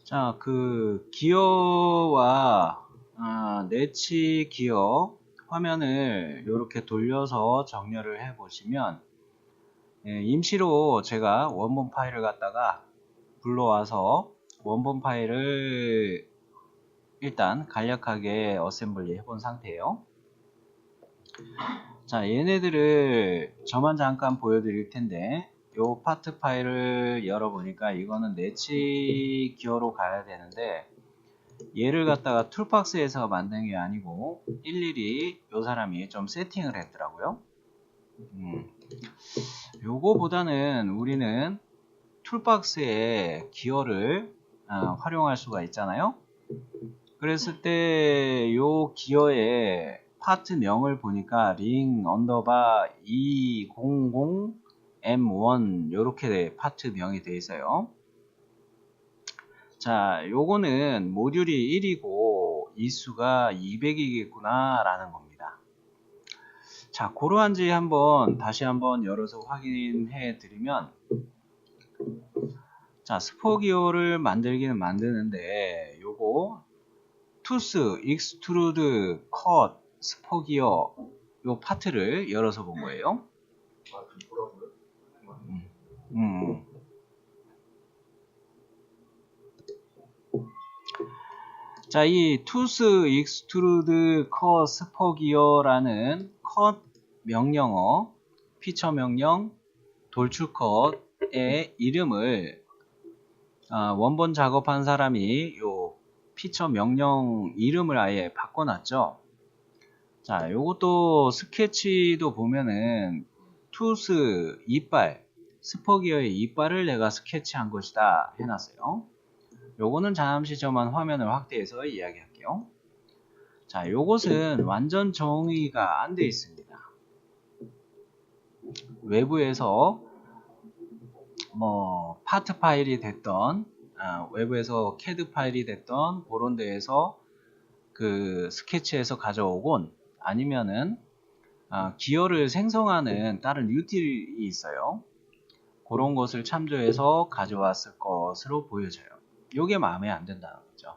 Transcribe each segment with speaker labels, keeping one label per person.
Speaker 1: 자, 그 기어와 내치 기어 화면을 이렇게 돌려서 정렬을 해 보시면 임시로 제가 원본 파일을 갖다가 불러와서 원본 파일을 일단 간략하게 어셈블리 해본 상태예요. 자, 얘네들을 저만 잠깐 보여드릴 텐데 요 파트 파일을 열어보니까 이거는 내치 기어로 가야 되는데 얘를 갖다가 툴박스에서 만든 게 아니고 일일이 요 사람이 좀 세팅을 했더라고요. 요거보다는 우리는 툴박스에 기어를 활용할 수가 있잖아요. 그랬을 때 요 기어의 파트명을 보니까 링 언더바 200M1 요렇게 파트명이 되어 있어요. 자, 요거는 모듈이 1이고 이수가 200이겠구나 라는 겁니다. 자, 그러한지 다시 한번 열어서 확인해 드리면, 자, 스포기어를 만들기는 만드는데 요거 투스, 익스트루드, 컷, 스포기어 요 파트를 열어서 본 거예요. 자, 이 투스, 익스트루드, 컷, 스포기어라는 컷 명령어, 피처 명령, 돌출 컷의 이름을 원본 작업한 사람이 요 피처 명령 이름을 아예 바꿔놨죠. 자, 요것도 스케치도 보면은 투스 이빨, 스포기어의 이빨을 내가 스케치한 것이다 해놨어요. 요거는 잠시 저만 화면을 확대해서 이야기할게요. 자, 요것은 완전 정의가 안 돼 있습니다. 외부에서 뭐 파트 파일이 됐던 외부에서 CAD 파일이 됐던 그런 데에서 그 스케치에서 가져오곤 아니면은 기어를 생성하는 다른 유틸이 있어요. 그런 것을 참조해서 가져왔을 것으로 보여져요. 요게 마음에 안 든다는 거죠.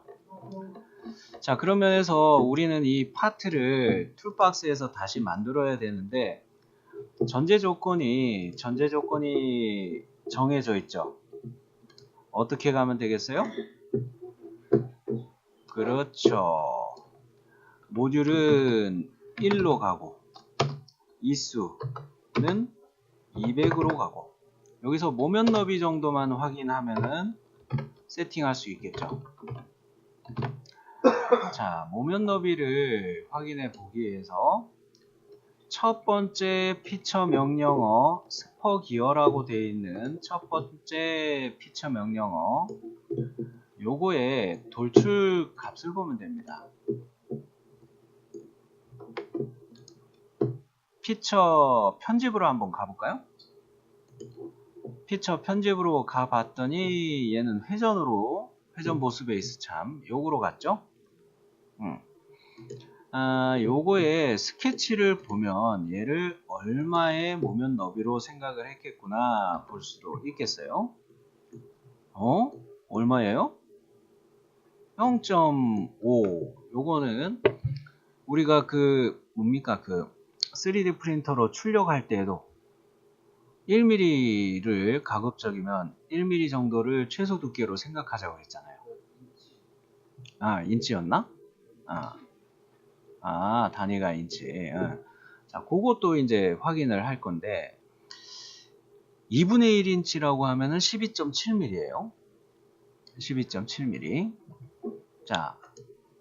Speaker 1: 자, 그런 면에서 우리는 이 파트를 툴박스에서 다시 만들어야 되는데 전제 조건이 정해져 있죠. 어떻게 가면 되겠어요? 그렇죠. 모듈은 1로 가고 이수는 200으로 가고 여기서 모면 너비 정도만 확인하면은 세팅할 수 있겠죠. 자, 모면 너비를 확인해 보기 위해서 첫 번째 피처 명령어 스퍼기어라고 되어 있는 첫 번째 피처 명령어 요거에 돌출 값을 보면 됩니다. 피처 편집으로 한번 가볼까요? 피처 편집으로 가봤더니 얘는 회전 보스 베이스 참 요거로 갔죠? 요거의 스케치를 보면 얘를 얼마의 모면 너비로 생각을 했겠구나 볼 수도 있겠어요. 얼마예요? 0.5. 요거는 우리가 그 3D 프린터로 출력할 때에도 1mm를 가급적이면 1mm 정도를 최소 두께로 생각하자고 했잖아요. 인치였나? 단위가 인치. 자, 그것도 이제 확인을 할 건데 2분의 1인치라고 하면은 12.7mm예요. 12.7mm. 자,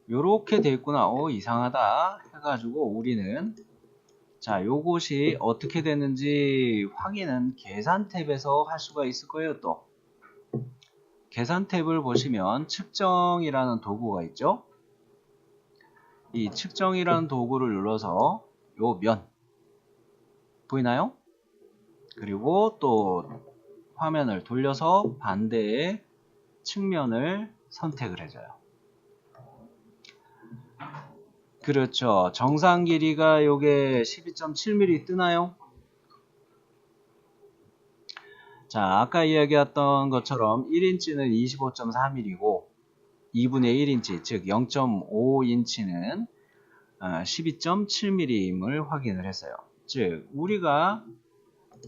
Speaker 1: 요렇게 돼 있구나. 이상하다 해가지고 우리는 자, 요것이 어떻게 되는지 확인은 계산 탭에서 할 수가 있을 거예요. 또 계산 탭을 보시면 측정이라는 도구가 있죠. 이 측정이라는 도구를 눌러서 요 면 보이나요? 그리고 또 화면을 돌려서 반대의 측면을 선택을 해줘요. 그렇죠. 정상 길이가 요게 12.7mm 뜨나요? 자, 아까 이야기했던 것처럼 1인치는 25.4mm고 2분의 1인치, 즉 0.5인치는 12.7mm임을 확인을 했어요. 즉 우리가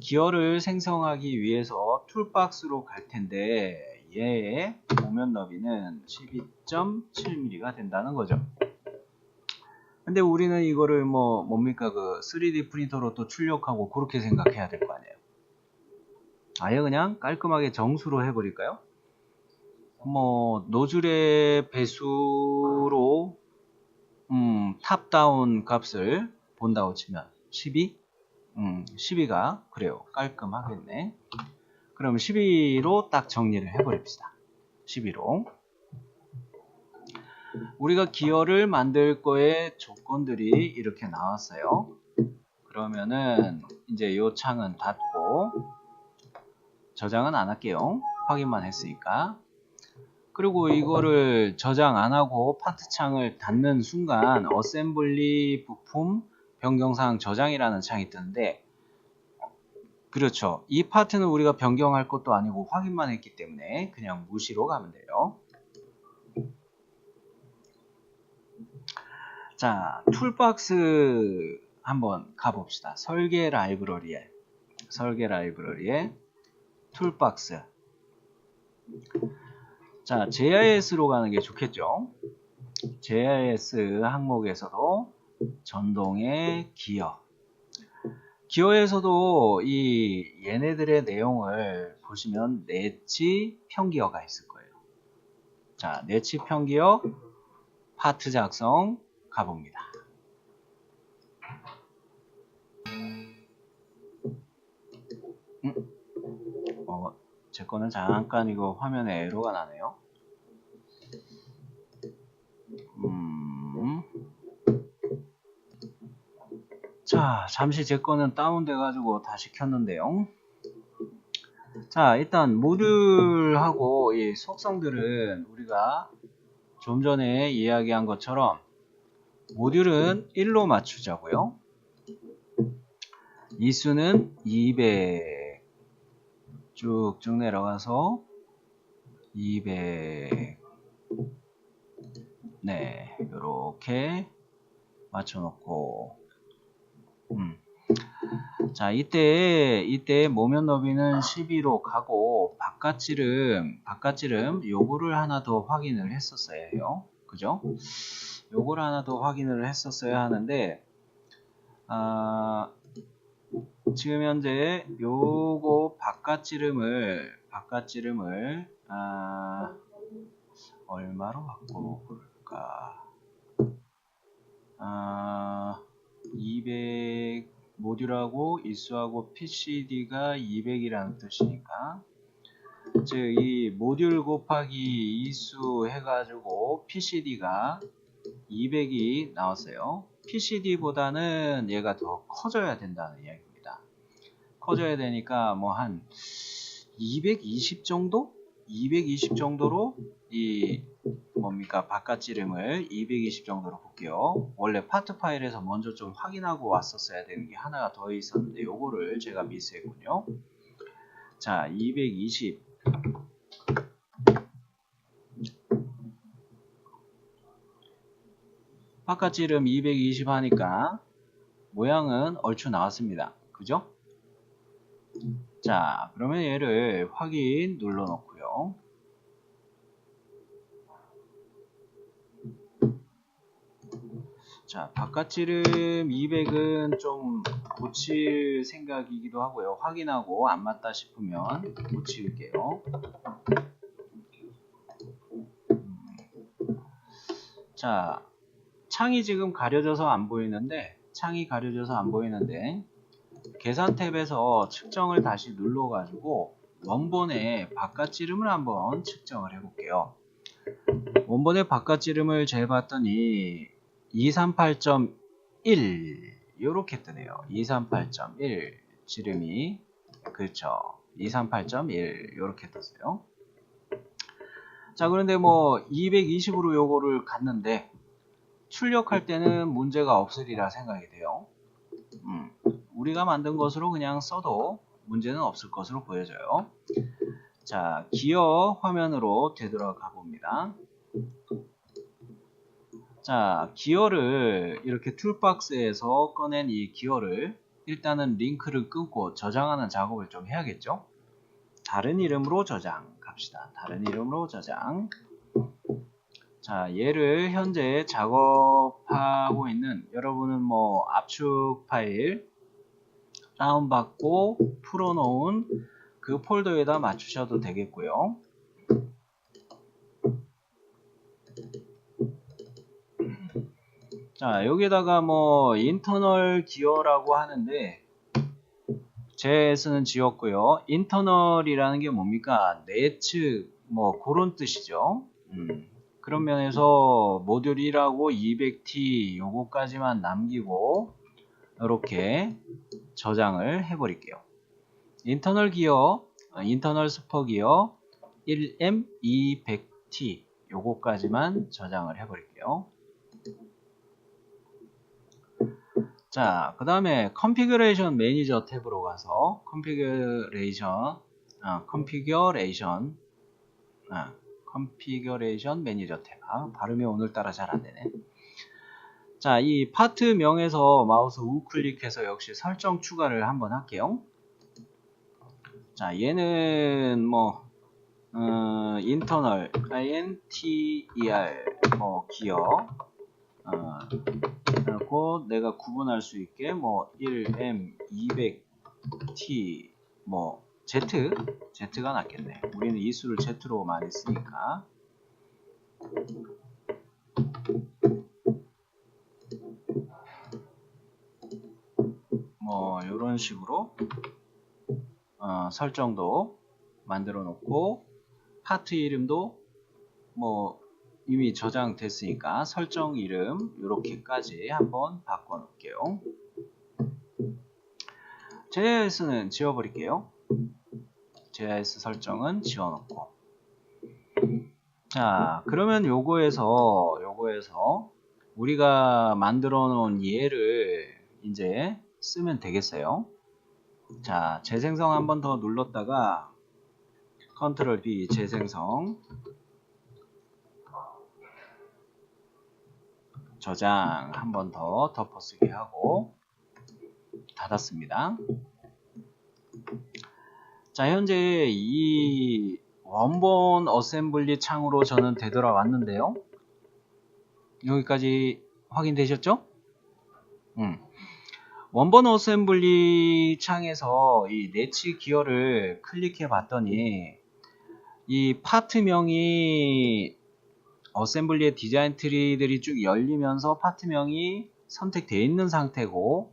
Speaker 1: 기어를 생성하기 위해서 툴박스로 갈 텐데 얘의 모면 너비는 12.7mm가 된다는 거죠. 근데 우리는 이거를 뭡니까 그 3D 프린터로 또 출력하고 그렇게 생각해야 될 거 아니에요. 아예 그냥 깔끔하게 정수로 해버릴까요? 노즐의 배수로 탑다운 값을 본다고 치면 12? 12가 그래요. 깔끔하겠네. 그럼 12로 딱 정리를 해버립시다. 12로. 우리가 기어를 만들 거의 조건들이 이렇게 나왔어요. 그러면은 이제 요 창은 닫고 저장은 안 할게요. 확인만 했으니까. 그리고 이거를 저장 안 하고 파트 창을 닫는 순간 어셈블리 부품 변경사항 저장이라는 창이 뜨는데, 그렇죠. 이 파트는 우리가 변경할 것도 아니고 확인만 했기 때문에 그냥 무시로 가면 돼요. 자, 툴박스 한번 가봅시다. 설계 라이브러리에 툴박스. 자, JIS로 가는 게 좋겠죠. JIS 항목에서도 전동의 기어에서도 얘네들의 내용을 보시면 내치 평기어가 있을 거예요. 자, 내치 평기어 파트 작성 가봅니다. 제 거는 잠깐 이거 화면에 에러가 나네요. 자, 잠시 제 거는 다운돼 가지고 다시 켰는데요. 자, 일단 모듈하고 이 속성들은 우리가 좀 전에 이야기한 것처럼 모듈은 1로 맞추자고요. 이수는 200 쭉쭉 내려가서 200 네, 요렇게 맞춰놓고 자, 이때 모면 너비는 12로 가고 바깥지름 요거를 하나 더 확인을 했었어야 해요. 그죠? 요거를 하나 더 확인을 했었어야 하는데 지금 현재 요거 바깥지름을 얼마로 바꿔볼까? 200 모듈하고 이수하고 PCD가 200이라는 뜻이니까, 즉 이 모듈 곱하기 이수 해가지고 PCD가 200이 나왔어요. PCD보다는 얘가 더 커져야 된다는 이야기입니다. 커져야 되니까 뭐 한 220 정도? 220 정도로 바깥지름을 220 정도로 볼게요. 원래 파트 파일에서 먼저 좀 확인하고 왔었어야 되는 게 하나가 더 있었는데 요거를 제가 미스했군요. 자, 220 바깥지름 220 하니까 모양은 얼추 나왔습니다. 그죠? 자, 그러면 얘를 확인 눌러 놓고요. 자, 바깥지름 200은 좀 고칠 생각이기도 하고요. 확인하고 안 맞다 싶으면 고칠게요. 자, 창이 지금 가려져서 안 보이는데 계산 탭에서 측정을 다시 눌러 가지고 원본의 바깥지름을 한번 측정을 해 볼게요. 원본의 바깥지름을 재봤더니 238.1 요렇게 뜨네요. 238.1 지름이, 그렇죠. 238.1 요렇게 떴어요. 자, 그런데 220으로 요거를 갔는데 출력할 때는 문제가 없으리라 생각이 돼요. 우리가 만든 것으로 그냥 써도 문제는 없을 것으로 보여져요. 자, 기어 화면으로 되돌아가 봅니다. 자, 기어를 이렇게 툴박스에서 꺼낸 이 기어를 일단은 링크를 끊고 저장하는 작업을 좀 해야겠죠? 다른 이름으로 저장 갑시다. 다른 이름으로 저장. 자, 얘를 현재 작업하고 있는 여러분은 뭐 압축 파일 다운받고 풀어놓은 그 폴더에다 맞추셔도 되겠고요. 자, 여기다가 뭐 인터널 기어라고 하는데 JS는 지웠고요. 인터널이라는 게 뭡니까? 내측 뭐 그런 뜻이죠. 그런 면에서 모듈 1하고 200T 요거까지만 남기고 이렇게 저장을 해버릴게요. 인터널 기어, 인터널 스퍼 기어 1M 200T 요거까지만 저장을 해버릴게요. 자, 그 다음에 컨피그레이션 매니저 탭으로 가서 컨피그레이션 매니저 탭. 발음이 오늘따라 잘 안되네. 자, 이 파트명에서 마우스 우클릭해서 역시 설정 추가를 한번 할게요. 자, 얘는 뭐 인터널 INTER 뭐 기어 그리고 내가 구분할 수 있게 뭐 1M 200T 뭐 Z가 낫겠네. 우리는 이 수를 Z로 많이 쓰니까. 뭐 이런 식으로 설정도 만들어 놓고 파트 이름도 뭐 이미 저장됐으니까 설정 이름 이렇게까지 한번 바꿔 놓을게요. JS는 지워버릴게요. JS 설정은 지워놓고. 자, 그러면 요거에서 우리가 만들어 놓은 얘를 이제 쓰면 되겠어요. 자, 재생성 한번 더 눌렀다가 컨트롤 B 재생성 저장 한번 더 덮어쓰기 하고 닫았습니다. 자, 현재 이 원본 어셈블리 창으로 저는 되돌아왔는데요. 여기까지 확인되셨죠? 원본 어셈블리 창에서 이 내치 기어를 클릭해 봤더니 이 파트명이 어셈블리의 디자인 트리들이 쭉 열리면서 파트명이 선택되어 있는 상태고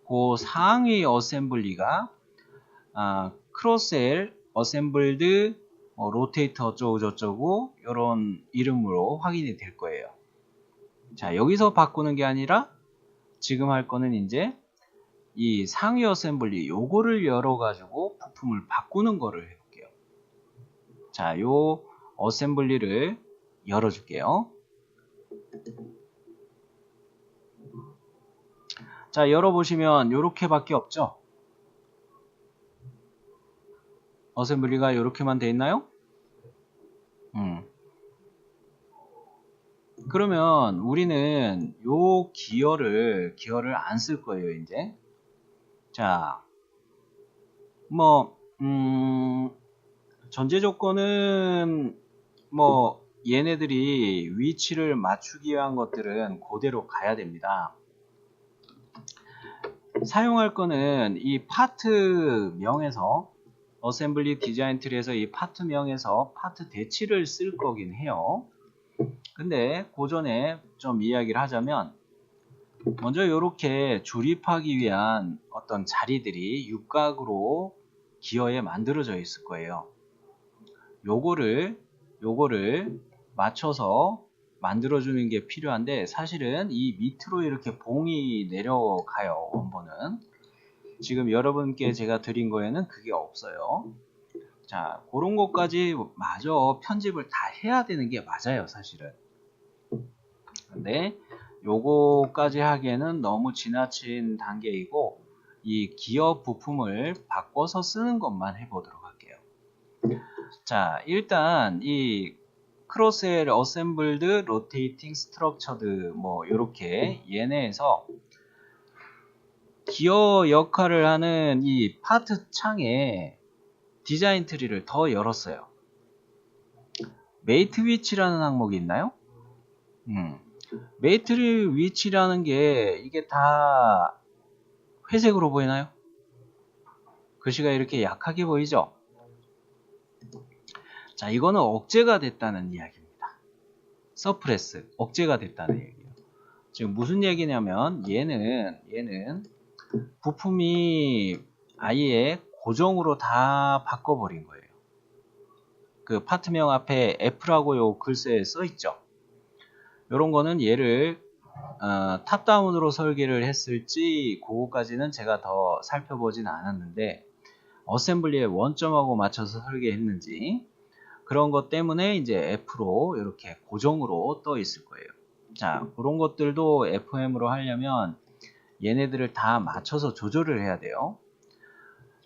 Speaker 1: 그 상위 어셈블리가 크로스엘 어셈블드 로테이터 어쩌고저쩌고 이런 이름으로 확인이 될 거예요. 자, 여기서 바꾸는 게 아니라 지금 할 거는 이제 이 상위 어셈블리 요거를 열어 가지고 부품을 바꾸는 거를 해볼게요. 자, 요 어셈블리를 열어 줄게요. 자, 열어보시면 요렇게 밖에 없죠? 어셈블리가 요렇게만 돼 있나요? 그러면 우리는 요 기어를 안 쓸 거예요, 이제. 자, 뭐, 전제 조건은 뭐, 얘네들이 위치를 맞추기 위한 것들은 그대로 가야 됩니다. 사용할 거는 이 파트명에서 어셈블리 디자인 트리에서 이 파트명에서 파트 대치를 쓸 거긴 해요. 근데 그 전에 좀 이야기를 하자면 먼저 이렇게 조립하기 위한 어떤 자리들이 육각으로 기어에 만들어져 있을 거예요. 요거를 맞춰서 만들어주는 게 필요한데 사실은 이 밑으로 이렇게 봉이 내려가요. 원본은 지금 여러분께 제가 드린 거에는 그게 없어요. 자, 그런 것까지 마저 편집을 다 해야 되는 게 맞아요, 사실은. 근데 요거까지 하기에는 너무 지나친 단계이고 이 기어 부품을 바꿔서 쓰는 것만 해보도록 할게요. 자, 일단 이 크로스헬 어셈블드 로테이팅 스트럭처드 뭐 요렇게 얘네에서 기어 역할을 하는 이 파트 창에 디자인 트리를 더 열었어요. 메이트 위치라는 항목이 있나요? 메이트 위치라는 게 이게 다 회색으로 보이나요? 글씨가 이렇게 약하게 보이죠? 자, 이거는 억제가 됐다는 이야기입니다. 서프레스, 억제가 됐다는 얘기예요. 지금 무슨 얘기냐면 얘는 부품이 아예 고정으로 다 바꿔버린 거예요. 그 파트명 앞에 F라고 요 글쎄 써있죠. 요런 거는 얘를 탑다운으로 설계를 했을지 그거까지는 제가 더 살펴보진 않았는데 어셈블리에 원점하고 맞춰서 설계했는지 그런 것 때문에 이제 F로 이렇게 고정으로 떠 있을 거예요. 자, 그런 것들도 FM으로 하려면 얘네들을 다 맞춰서 조절을 해야 돼요.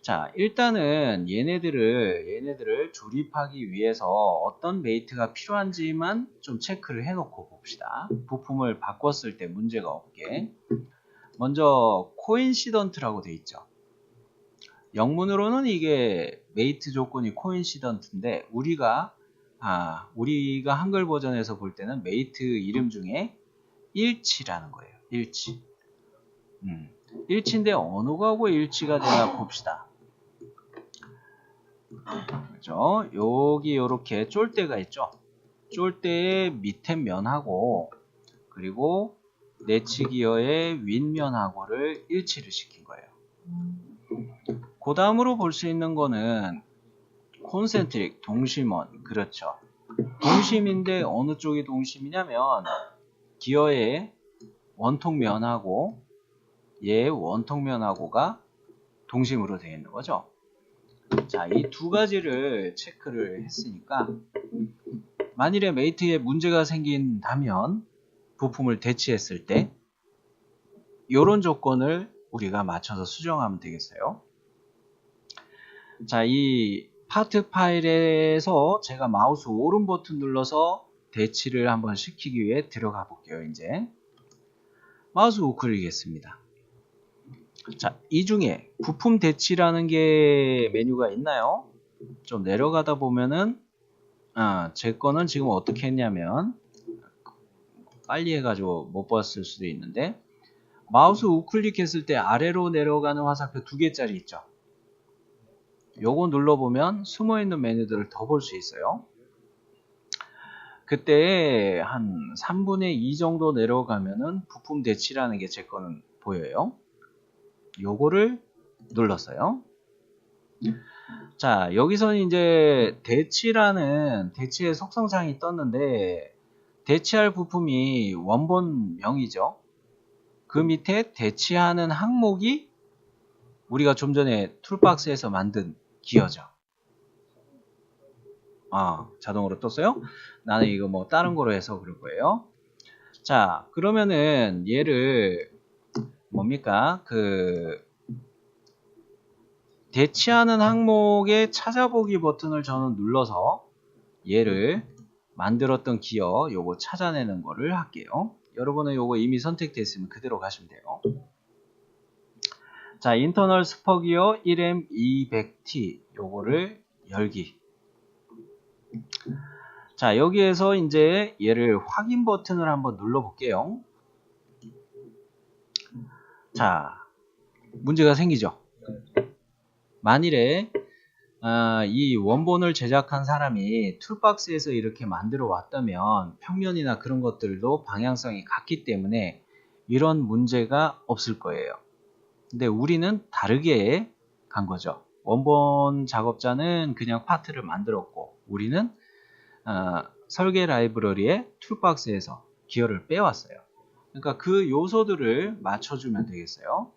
Speaker 1: 자, 일단은 얘네들을 조립하기 위해서 어떤 메이트가 필요한지만 좀 체크를 해놓고 봅시다. 부품을 바꿨을 때 문제가 없게. 먼저 코인시던트라고 돼 있죠. 영문으로는 이게 메이트 조건이 코인시던트인데 우리가 한글 버전에서 볼 때는 메이트 이름 중에 일치라는 거예요. 일치. 일치인데 어느 거하고 일치가 되나 봅시다. 그죠? 여기 요렇게 쫄대가 있죠. 쫄대의 밑에 면하고 그리고 내치기어의 윗면하고를 일치를 시킨 거예요. 그 다음으로 볼 수 있는 거는 콘센트릭, 동심원. 그렇죠. 동심인데 어느 쪽이 동심이냐면 기어의 원통면하고 얘 원통면하고가 동심으로 되어 있는 거죠. 자, 이 두 가지를 체크를 했으니까 만일에 메이트에 문제가 생긴다면 부품을 대치했을 때 이런 조건을 우리가 맞춰서 수정하면 되겠어요. 자, 이 파트 파일에서 제가 마우스 오른 버튼 눌러서 대치를 한번 시키기 위해 들어가 볼게요. 이제 마우스 우클릭했습니다. 자, 이 중에 부품 대치라는 게 메뉴가 있나요? 좀 내려가다 보면은 제 거는 지금 어떻게 했냐면 빨리 해가지고 못 봤을 수도 있는데 마우스 우클릭했을 때 아래로 내려가는 화살표 2개짜리 있죠. 요거 눌러보면 숨어있는 메뉴들을 더 볼 수 있어요. 그때 한 3분의 2 정도 내려가면은 부품 대치라는 게 제 거는 보여요. 요거를 눌렀어요. 자, 여기서는 이제 대치의 속성창이 떴는데 대치할 부품이 원본명이죠. 그 밑에 대치하는 항목이 우리가 좀 전에 툴박스에서 만든 기어죠. 자동으로 떴어요? 나는 이거 뭐 다른 거로 해서 그럴 거예요. 자, 그러면은 얘를 뭡니까? 대치하는 항목의 찾아보기 버튼을 저는 눌러서 얘를 만들었던 기어 요거 찾아내는 거를 할게요. 여러분은 요거 이미 선택됐으면 그대로 가시면 돼요. 자, 인터널 스퍼기어 1M200T 요거를 열기. 자, 여기에서 이제 얘를 확인 버튼을 한번 눌러 볼게요. 자, 문제가 생기죠. 만일에 이 원본을 제작한 사람이 툴박스에서 이렇게 만들어 왔다면 평면이나 그런 것들도 방향성이 같기 때문에 이런 문제가 없을 거예요. 근데 우리는 다르게 간 거죠. 원본 작업자는 그냥 파트를 만들었고 우리는 설계 라이브러리에 툴박스에서 기어를 빼왔어요. 그러니까 그 요소들을 맞춰주면 되겠어요.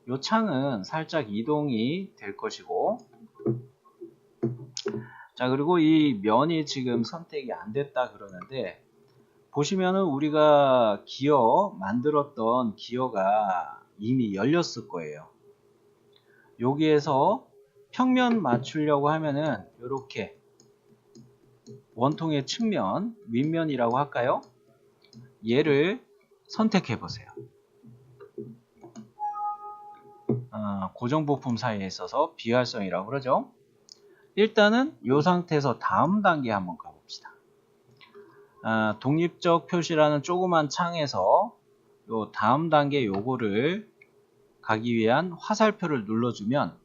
Speaker 1: 요 창은 살짝 이동이 될 것이고 자, 그리고 이 면이 지금 선택이 안 됐다 그러는데 보시면은 우리가 기어 만들었던 기어가 이미 열렸을 거예요. 여기에서 평면 맞추려고 하면은 이렇게 원통의 측면, 윗면이라고 할까요? 얘를 선택해 보세요. 고정부품 사이에 있어서 비활성이라고 그러죠. 일단은 이 상태에서 다음 단계 한번 가봅시다. 독립적 표시라는 조그만 창에서 요 다음 단계 요거를 가기 위한 화살표를 눌러주면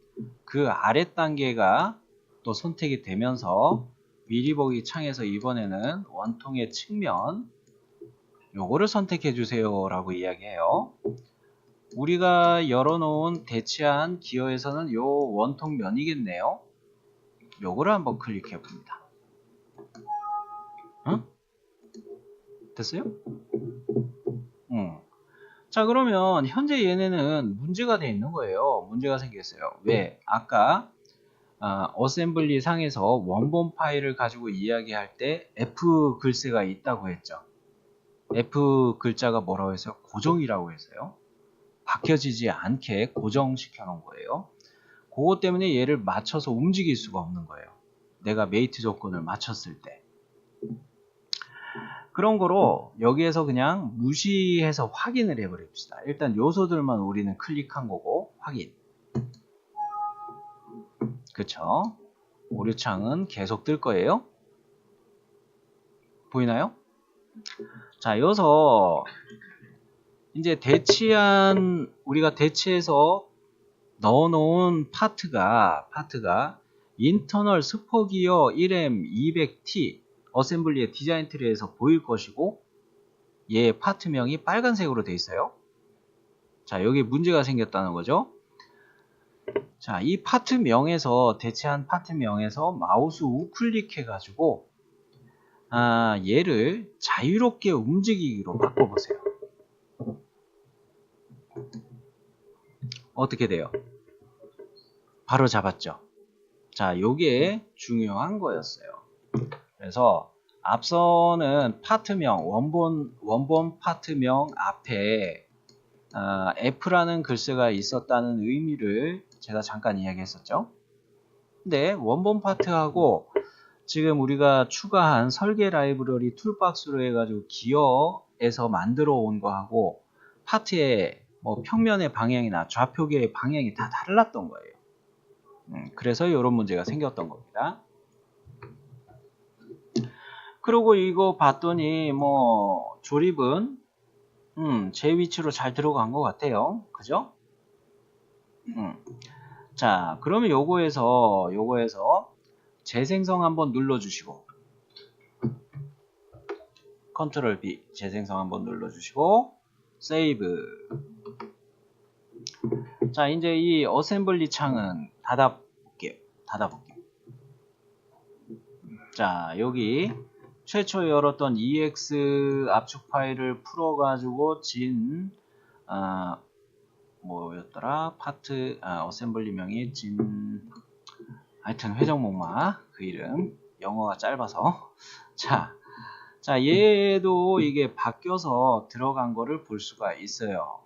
Speaker 1: 그 아래 단계가 또 선택이 되면서 미리 보기 창에서 이번에는 원통의 측면 요거를 선택해 주세요 라고 이야기해요. 우리가 열어놓은 대치한 기어에서는 요 원통 면이겠네요. 요거를 한번 클릭해 봅니다. 됐어요? 자, 그러면 현재 얘네는 문제가 되어 있는 거예요. 문제가 생겼어요. 왜? 아까 어셈블리 상에서 원본 파일을 가지고 이야기할 때 F 글씨가 있다고 했죠. F 글자가 뭐라고 했어요? 고정이라고 했어요. 바뀌어지지 않게 고정시켜 놓은 거예요. 그것 때문에 얘를 맞춰서 움직일 수가 없는 거예요. 내가 메이트 조건을 맞췄을 때. 그런 거로 여기에서 그냥 무시해서 확인을 해버립시다. 일단 요소들만 우리는 클릭한 거고 확인. 그쵸? 오류창은 계속 뜰 거예요. 보이나요? 자, 여기서 이제 우리가 대치해서 넣어놓은 파트가 인터널 스포기어 1M 200T 어셈블리의 디자인 트리에서 보일 것이고 얘 파트명이 빨간색으로 되어 있어요. 자, 여기 문제가 생겼다는 거죠. 자, 이 파트명에서 대체한 파트명에서 마우스 우클릭 해가지고 얘를 자유롭게 움직이기로 바꿔보세요. 어떻게 돼요? 바로 잡았죠. 자, 요게 중요한 거였어요. 그래서 앞서는 파트명, 원본 파트명 앞에 F라는 글씨가 있었다는 의미를 제가 잠깐 이야기했었죠. 근데 원본 파트하고 지금 우리가 추가한 설계 라이브러리 툴박스로 해가지고 기어에서 만들어 온 거하고 파트의 뭐 평면의 방향이나 좌표계의 방향이 다 달랐던 거예요. 그래서 이런 문제가 생겼던 겁니다. 그리고 이거 봤더니 뭐 조립은 제 위치로 잘 들어간 것 같아요. 그죠? 자, 그러면 요거에서 재생성 한번 눌러주시고 컨트롤 B 재생성 한번 눌러주시고 세이브. 자, 이제 이 어셈블리 창은 닫아볼게요. 자, 여기 최초 열었던 EX 압축 파일을 풀어가지고 뭐였더라? 파트, 어셈블리명이 하여튼 회전목마 그 이름 영어가 짧아서 자, 얘도 이게 바뀌어서 들어간 거를 볼 수가 있어요.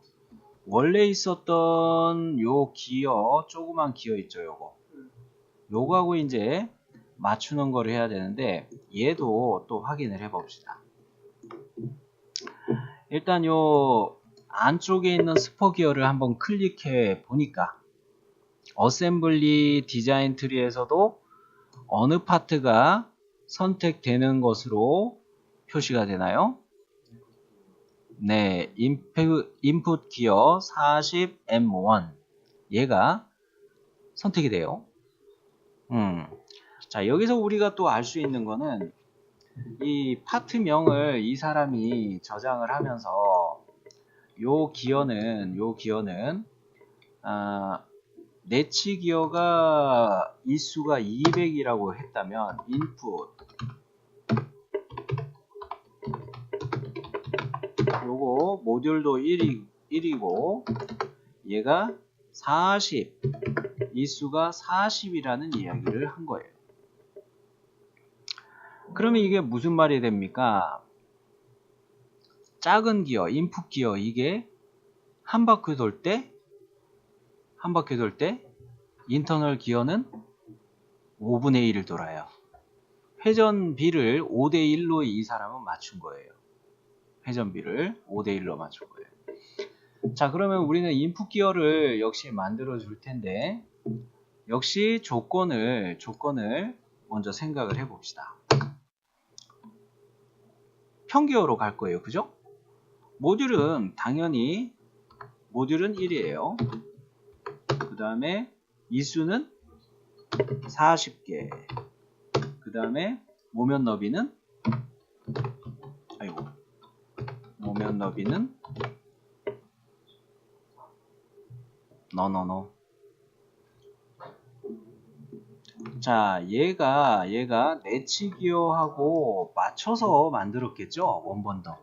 Speaker 1: 원래 있었던 요 기어, 조그만 기어 있죠, 요거하고 이제 맞추는 거를 해야 되는데 얘도 또 확인을 해 봅시다. 일단 요 안쪽에 있는 스포 기어를 한번 클릭해 보니까 어셈블리 디자인 트리에서도 어느 파트가 선택되는 것으로 표시가 되나요? 네, 인풋 기어 40M1 얘가 선택이 돼요. 자, 여기서 우리가 또 알 수 있는 거는 이 파트명을 이 사람이 저장을 하면서 요 기어는 내치 기어가 인수가 200이라고 했다면 인풋 요거 모듈도 1이고 얘가 40 인수가 40이라는 이야기를 한 거예요. 그러면 이게 무슨 말이 됩니까? 작은 기어, 인풋 기어 이게 한 바퀴 돌 때 인터널 기어는 5분의 1을 돌아요. 회전비를 5대1로 이 사람은 맞춘 거예요. 회전비를 5대1로 맞춘 거예요. 자, 그러면 우리는 인풋 기어를 역시 만들어 줄 텐데, 역시 조건을 먼저 생각을 해 봅시다. 평기어로 갈 거예요. 그죠? 모듈은 당연히 모듈은 1이에요. 그 다음에 이수는 40개. 그 다음에 모면 너비는 모면 너비는 no. 자, 얘가 내치기어하고 맞춰서 만들었겠죠? 원본더.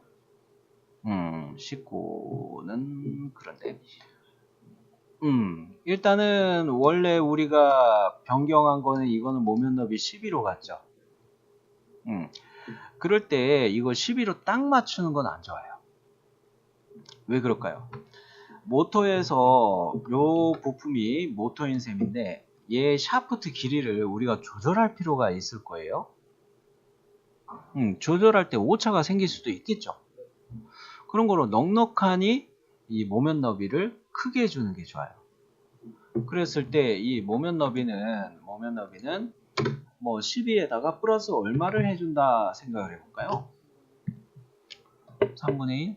Speaker 1: 19는 그런데. 일단은 원래 우리가 변경한 거는 이거는 모면 너비 12로 갔죠. 그럴 때 이거 12로 딱 맞추는 건 안 좋아요. 왜 그럴까요? 모터에서 요 부품이 모터인 셈인데 얘 샤프트 길이를 우리가 조절할 필요가 있을 거예요. 조절할 때 오차가 생길 수도 있겠죠. 그런 거로 넉넉하니 이 모면 너비를 크게 해주는 게 좋아요. 그랬을 때 이 모면 너비는 뭐 12에다가 플러스 얼마를 해준다 생각을 해볼까요? 3분의 1?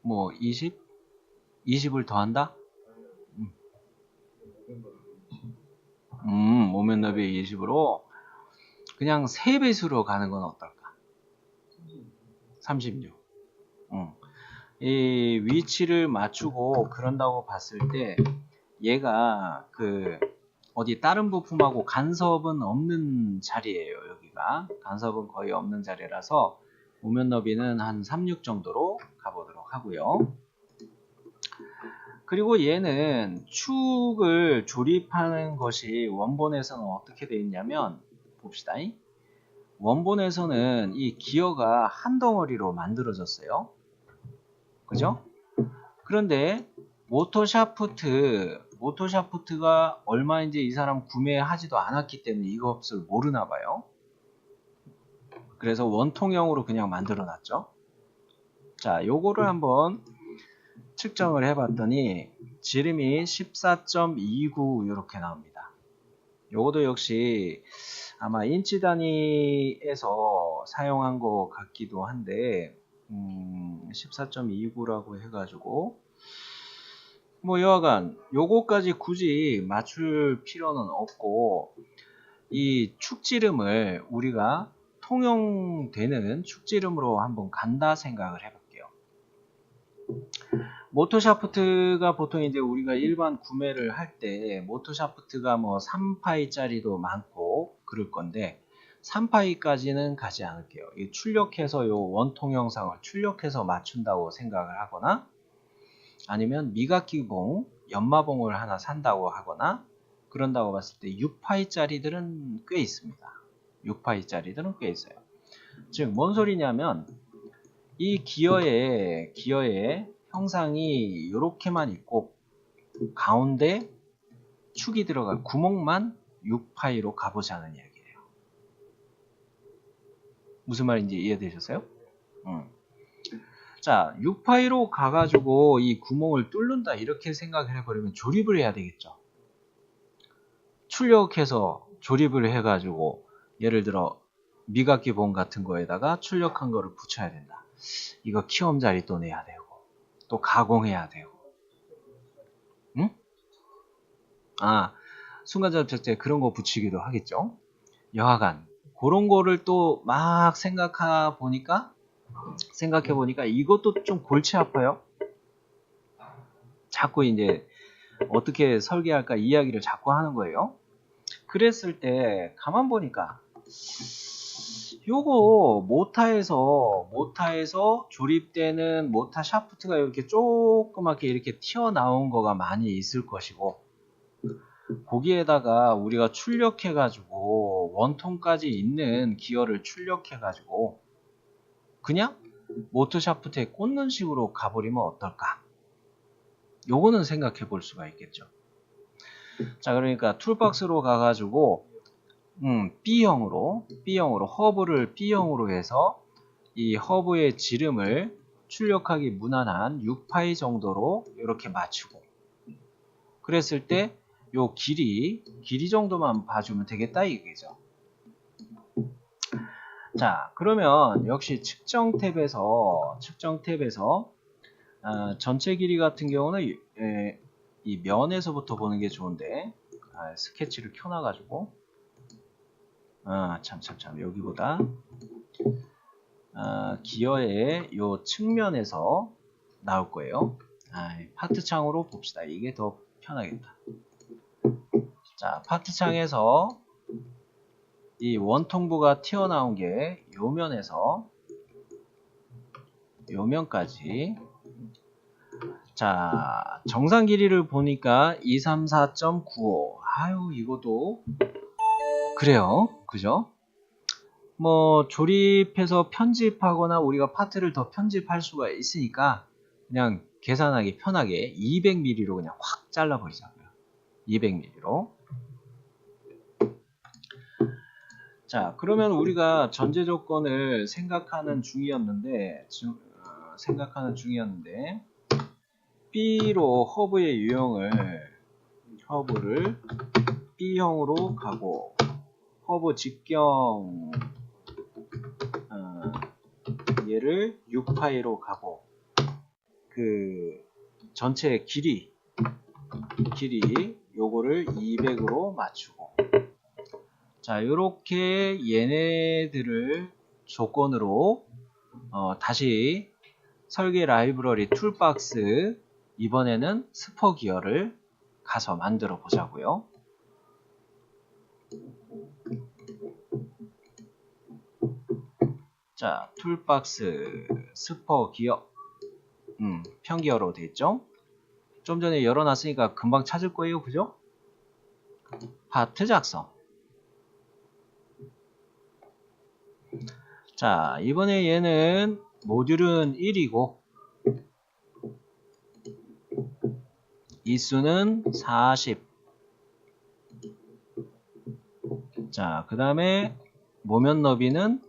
Speaker 1: 뭐 20? 20을 더한다? 모면 너비 20으로 그냥 3배수로 가는 건 어떨까? 36. 이 위치를 맞추고 그런다고 봤을 때 얘가 그 어디 다른 부품하고 간섭은 없는 자리예요. 여기가 간섭은 거의 없는 자리라서 모면 너비는 한 36 정도로 가보도록 하고요. 그리고 얘는 축을 조립하는 것이 원본에서는 어떻게 되어 있냐면 봅시다. 원본에서는 이 기어가 한 덩어리로 만들어졌어요. 그죠? 그런데 모터 샤프트가 얼마인지 이 사람 구매하지도 않았기 때문에 이것을 모르나 봐요. 그래서 원통형으로 그냥 만들어 놨죠. 자, 요거를 한번 측정을 해봤더니 지름이 14.29 이렇게 나옵니다. 요것도 역시 아마 인치 단위에서 사용한 것 같기도 한데 14.29라고 해가지고 뭐 여하간 요거까지 굳이 맞출 필요는 없고 이 축지름을 우리가 통용되는 축지름으로 한번 간다 생각을 해볼게요. 모터 샤프트가 보통 이제 우리가 일반 구매를 할 때 모터 샤프트가 뭐 3파이짜리도 많고 그럴 건데 3파이까지는 가지 않을게요. 이 출력해서 요 원통 형상을 출력해서 맞춘다고 생각을 하거나 아니면 미각기봉, 연마봉을 하나 산다고 하거나 그런다고 봤을 때 6파이짜리들은 꽤 있습니다. 6파이짜리들은 꽤 있어요. 즉, 뭔 소리냐면 이 기어의 형상이 이렇게만 있고 가운데 축이 들어갈 구멍만 6파이로 가보자는 얘기예요. 무슨 말인지 이해되셨어요? 자, 6파이로 가가지고 이 구멍을 뚫는다 이렇게 생각을 해버리면 조립을 해야 되겠죠. 출력해서 조립을 해가지고 예를 들어 미각기봉 같은 거에다가 출력한 거를 붙여야 된다. 이거 키움자리 또 내야 되고 또 가공해야 되고 응? 순간접착제 그런 거 붙이기도 하겠죠. 여하간 그런 거를 또 막 생각해 보니까 이것도 좀 골치 아파요. 자꾸 이제 어떻게 설계할까 이야기를 자꾸 하는 거예요. 그랬을 때 가만 보니까 요거 모타에서 조립되는 모타 샤프트가 이렇게 조그맣게 이렇게 튀어나온 거가 많이 있을 것이고 거기에다가 우리가 출력해가지고 원통까지 있는 기어를 출력해가지고 그냥 모터 샤프트에 꽂는 식으로 가버리면 어떨까? 요거는 생각해 볼 수가 있겠죠. 자, 그러니까 툴박스로 가가지고 B형으로 허브를 B형으로 해서 이 허브의 지름을 출력하기 무난한 6파이 정도로 이렇게 맞추고, 그랬을 때 요 길이 정도만 봐주면 되겠다 이거죠. 자, 그러면 역시 측정 탭에서 전체 길이 같은 경우는 이 면에서부터 보는 게 좋은데, 스케치를 켜놔가지고 참 여기보다 기어의 요 측면에서 나올 거예요. 파트 창으로 봅시다. 이게 더 편하겠다. 자, 파트 창에서 이 원통부가 튀어나온 게 요 면에서 요 면까지. 자, 정상 길이를 보니까 234.95. 아유, 이것도 그래요. 그죠? 뭐 조립해서 편집하거나 우리가 파트를 더 편집할 수가 있으니까 그냥 계산하기 편하게 200mm로 그냥 확 잘라버리자고요. 200mm로. 자, 그러면 우리가 전제 조건을 생각하는 중이었는데 B로 허브를 B형으로 가고, 허브 직경 얘를 6파이로 가고, 그 전체 길이 요거를 200으로 맞추고. 자, 요렇게 얘네들을 조건으로 다시 설계 라이브러리 툴박스, 이번에는 스포 기어를 가서 만들어 보자고요. 자, 툴박스 스포 기어, 편기어로 되어 있죠. 좀 전에 열어놨으니까 금방 찾을 거예요. 그죠? 파트 작성. 자, 이번에 얘는 모듈은 1이고 이수는 40. 자, 그 다음에 모면 너비는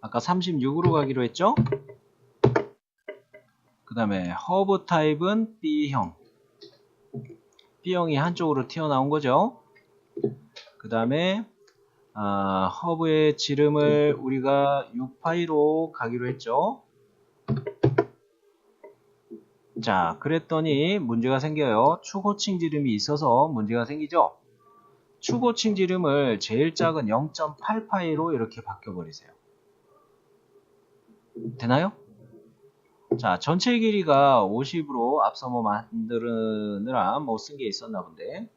Speaker 1: 아까 36으로 가기로 했죠? 그 다음에 허브 타입은 B형. B형이 한쪽으로 튀어나온 거죠. 그 다음에 허브의 지름을 우리가 6파이로 가기로 했죠. 자, 그랬더니 문제가 생겨요. 축호칭 지름이 있어서 문제가 생기죠. 축호칭 지름을 제일 작은 0.8파이로 이렇게 바꿔버리세요. 되나요? 자, 전체 길이가 50으로 앞서 뭐 만드느라 뭐 쓴 게 있었나 본데,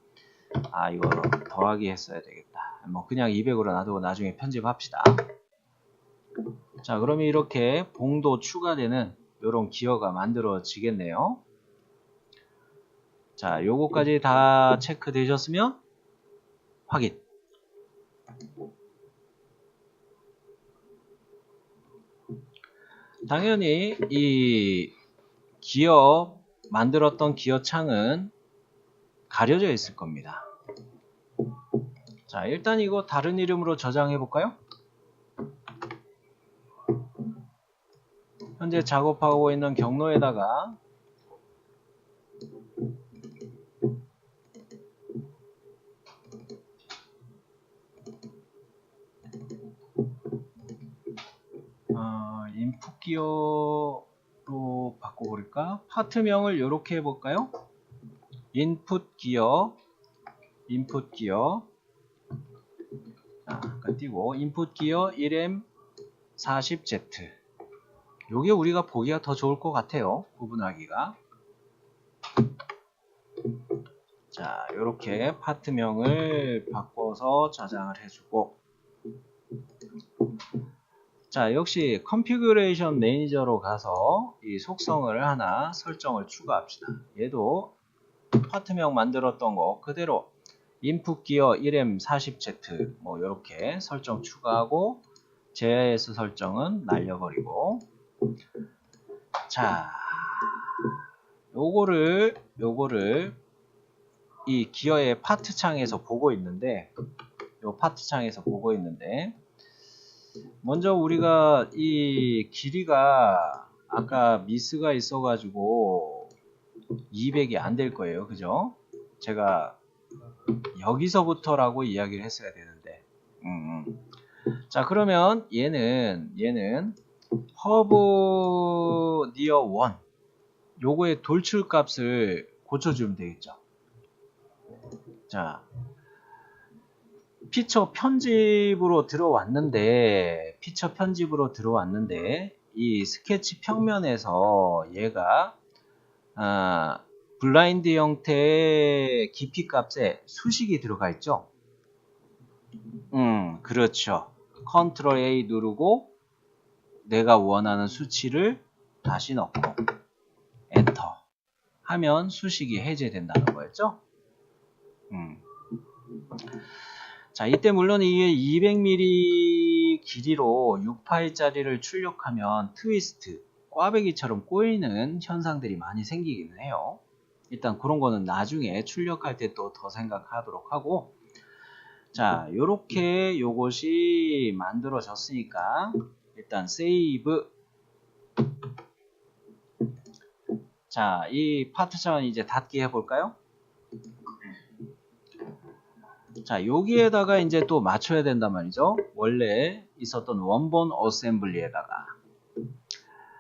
Speaker 1: 이거 더하기 했어야 되겠다. 뭐 그냥 200으로 놔두고 나중에 편집합시다. 자, 그러면 이렇게 봉도 추가되는 요런 기어가 만들어지겠네요. 자, 요거까지 다 체크 되셨으면 확인. 당연히 이 기어 만들었던 기어 창은 가려져 있을 겁니다. 자, 일단 이거 다른 이름으로 저장해 볼까요? 현재 작업하고 있는 경로에다가 인풋 기어로 바꿔버릴까? 파트명을 이렇게 해볼까요? 인풋 기어 아까 띄고 인풋 기어 1M40Z. 요게 우리가 보기가 더 좋을 것 같아요. 구분하기가. 자, 요렇게 파트명을 바꿔서 저장을 해주고, 자, 역시 컨피그레이션 매니저로 가서 이 속성을 하나 설정을 추가합시다. 얘도 파트명 만들었던 거 그대로 인풋 기어 1M40Z 뭐 요렇게 설정 추가하고, JS 설정은 날려버리고. 자, 요거를 이 기어의 파트 창에서 보고 있는데, 요 파트 창에서 보고 있는데, 먼저 우리가 이 길이가 아까 미스가 있어가지고 200이 안 될 거예요. 그죠? 제가 여기서부터라고 이야기를 했어야 되는데. 자, 그러면 얘는 허브 니어 1 요거의 돌출 값을 고쳐주면 되겠죠. 자, 피처 편집으로 들어왔는데 이 스케치 평면에서 얘가 블라인드 형태의 깊이 값에 수식이 들어가 있죠. 그렇죠. 컨트롤 A 누르고 내가 원하는 수치를 다시 넣고 엔터 하면 수식이 해제된다는 거였죠. 자, 이때 물론 이게 200mm 길이로 6파일짜리를 출력하면 트위스트, 꽈배기처럼 꼬이는 현상들이 많이 생기기는 해요. 일단 그런 거는 나중에 출력할 때 또 더 생각하도록 하고, 자, 요렇게 요것이 만들어졌으니까 일단 세이브. 자, 이 파트션 이제 닫기 해볼까요? 자, 여기에다가 이제 또 맞춰야 된단 말이죠. 원래 있었던 원본 어셈블리에다가.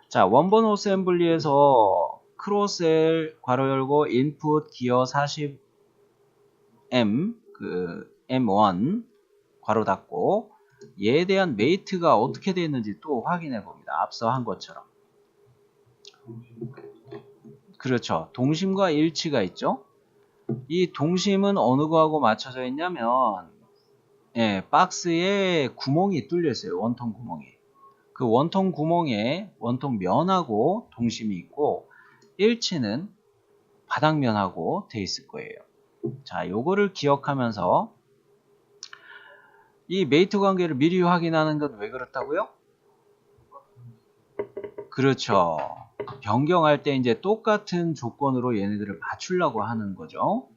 Speaker 1: 자, 원본 어셈블리에서 크로셀 괄호 열고 인풋 기어 40M 그 M1 괄호 닫고 얘에 대한 메이트가 어떻게 되어 있는지 또 확인해 봅니다. 앞서 한 것처럼. 그렇죠. 동심과 일치가 있죠. 이 동심은 어느 거하고 맞춰져 있냐면 박스에 구멍이 뚫려 있어요. 원통 구멍이. 그 원통 구멍에 원통 면하고 동심이 있고 일치는 바닥면하고 돼 있을 거예요. 자, 요거를 기억하면서 이 메이트 관계를 미리 확인하는 건 왜 그렇다고요? 그렇죠. 변경할 때 이제 똑같은 조건으로 얘네들을 맞추려고 하는 거죠.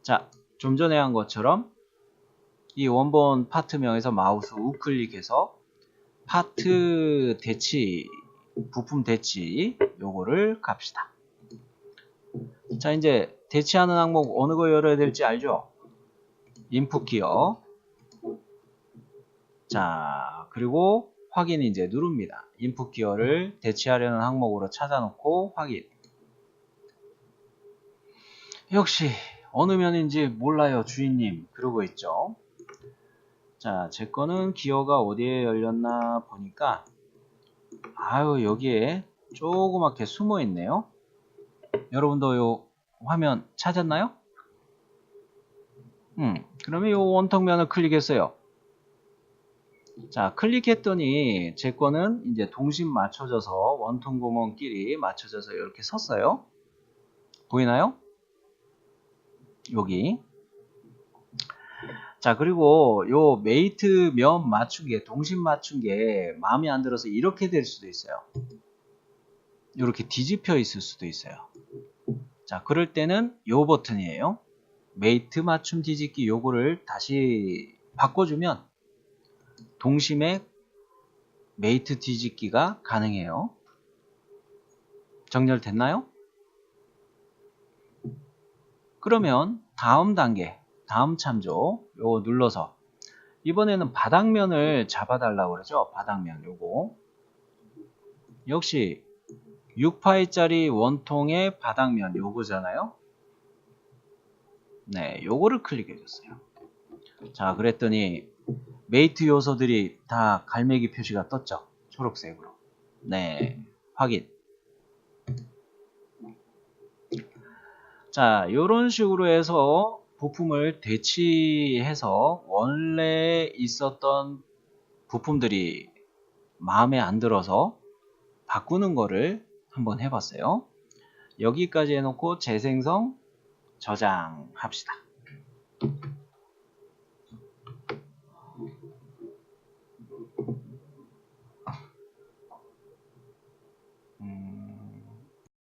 Speaker 1: 자, 좀 전에 한 것처럼 이 원본 파트명에서 마우스 우클릭해서 파트 대치, 부품 대치 요거를 갑시다. 자, 이제 대치하는 항목 어느 거 열어야 될지 알죠? 인풋 기어. 자, 그리고 확인 이제 누릅니다. 인풋 기어를 대치하려는 항목으로 찾아놓고 확인. 역시 어느 면인지 몰라요 주인님 그러고 있죠. 자, 제 거는 기어가 어디에 열렸나 보니까 아유 여기에 조그맣게 숨어 있네요. 여러분도 요 화면 찾았나요? 그러면 요 원통면을 클릭했어요. 자, 클릭했더니 제 거는 이제 동심 맞춰져서 원통 구멍끼리 맞춰져서 이렇게 섰어요. 보이나요? 여기. 자, 그리고 요 메이트 면 맞춘 게, 동심 맞춘 게 마음에 안 들어서 이렇게 될 수도 있어요. 이렇게 뒤집혀 있을 수도 있어요. 자, 그럴 때는 요 버튼이에요. 메이트 맞춤 뒤집기 요거를 다시 바꿔주면 동심의 메이트 뒤집기가 가능해요. 정렬됐나요? 그러면 다음 단계, 다음 참조 요거 눌러서 이번에는 바닥면을 잡아달라고 그러죠. 바닥면 요거 역시 6파일짜리 원통의 바닥면 요거잖아요. 네, 요거를 클릭해 줬어요. 자, 그랬더니 메이트 요소들이 다 갈매기 표시가 떴죠. 초록색으로. 네, 확인. 자, 요런 식으로 해서 부품을 대치해서 원래 있었던 부품들이 마음에 안 들어서 바꾸는 거를 한번 해봤어요. 여기까지 해놓고 재생성 저장합시다.